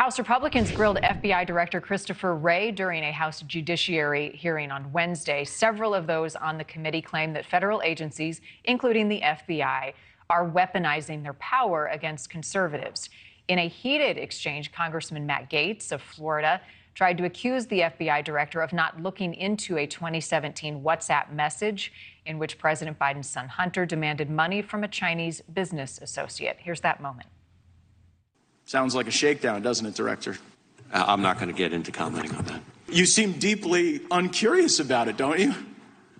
House Republicans grilled FBI Director Christopher Wray during a House Judiciary hearing on Wednesday. Several of those on the committee claim that federal agencies, including the FBI, are weaponizing their power against conservatives. In a heated exchange, Congressman Matt Gaetz of Florida tried to accuse the FBI director of not looking into a 2017 WhatsApp message in which President Biden's son Hunter demanded money from a Chinese business associate. Here's that moment. Sounds like a shakedown, doesn't it, Director? I'm not going to get into commenting on that. You seem deeply uncurious about it, don't you?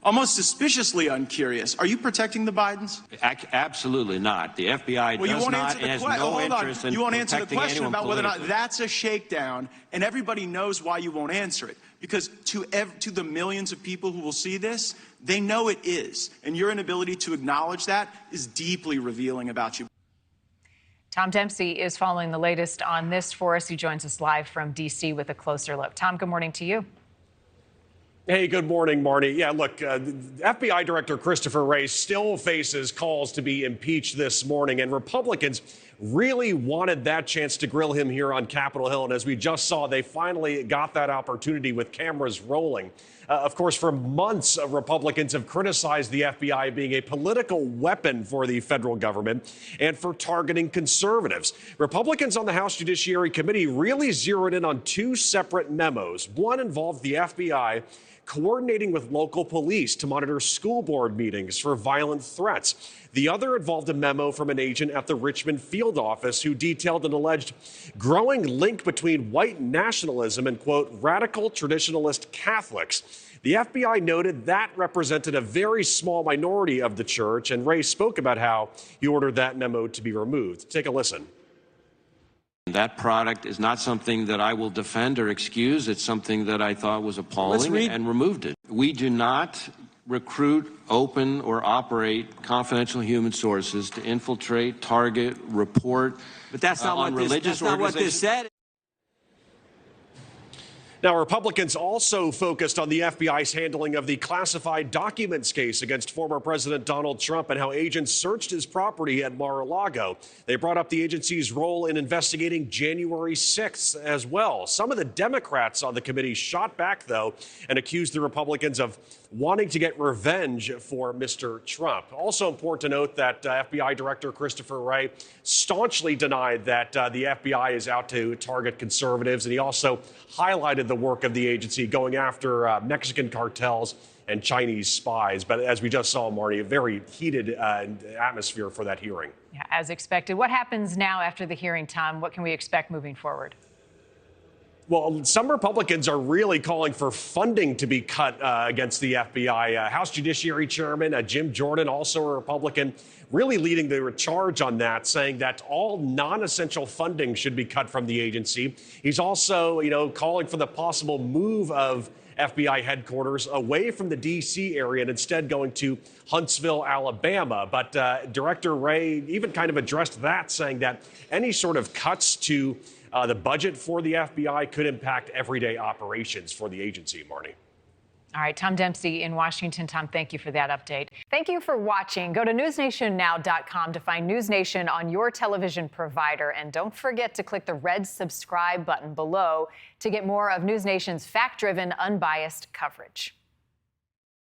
Almost suspiciously uncurious. Are you protecting the Bidens? Absolutely not. The FBI does not has no interest in You won't answer the protecting question anyone about whether or not politically. that's a shakedown, and everybody knows why you won't answer it. Because to the millions of people who will see this, they know it is. And your inability to acknowledge that is deeply revealing about you. Tom Dempsey is following the latest on this for us. He joins us live from D.C. with a closer look. Tom, good morning to you. Hey, good morning, Marni. Yeah, look, FBI Director Christopher Wray still faces calls to be impeached this morning, and Republicans really wanted that chance to grill him here on Capitol Hill. And as we just saw, they finally got that opportunity with cameras rolling. Of course, for months, Republicans have criticized the FBI being a political weapon for the federal government and for targeting conservatives. Republicans on the House Judiciary Committee really zeroed in on two separate memos. One involved the FBI coordinating with local police to monitor school board meetings for violent threats. The other involved a memo from an agent at the Richmond field office who detailed an alleged growing link between white nationalism and, quote, radical traditionalist Catholics. The FBI noted that represented a very small minority of the church, and Wray spoke about how he ordered that memo to be removed. Take a listen. That product is not something that I will defend or excuse. It's something that I thought was appalling and removed it. We do not recruit, open, or operate confidential human sources to infiltrate, target, report. But that's not on religious that's not what this said. Now, Republicans also focused on the FBI's handling of the classified documents case against former President Donald Trump and how agents searched his property at Mar-a-Lago. They brought up the agency's role in investigating January 6th as well. Some of the Democrats on the committee shot back, though, and accused the Republicans of wanting to get revenge for Mr. Trump. Also important to note that FBI Director Christopher Wray staunchly denied that the FBI is out to target conservatives, and he also highlighted the work of the agency going after Mexican cartels and Chinese spies. But as we just saw, Marni, a very heated atmosphere for that hearing. Yeah, as expected. What happens now after the hearing, Tom? What can we expect moving forward? Well, some Republicans are really calling for funding to be cut against the FBI. House Judiciary Chairman Jim Jordan, also a Republican, really leading the charge on that, saying that all non-essential funding should be cut from the agency. He's also, calling for the possible move of FBI headquarters away from the D.C. area and instead going to Huntsville, Alabama. But Director Wray even kind of addressed that, saying that any sort of cuts to the budget for the FBI could impact everyday operations for the agency, Marni. All right, Tom Dempsey in Washington. Tom, thank you for that update. Thank you for watching. Go to newsnationnow.com to find NewsNation on your television provider. And don't forget to click the red subscribe button below to get more of NewsNation's fact-driven, unbiased coverage.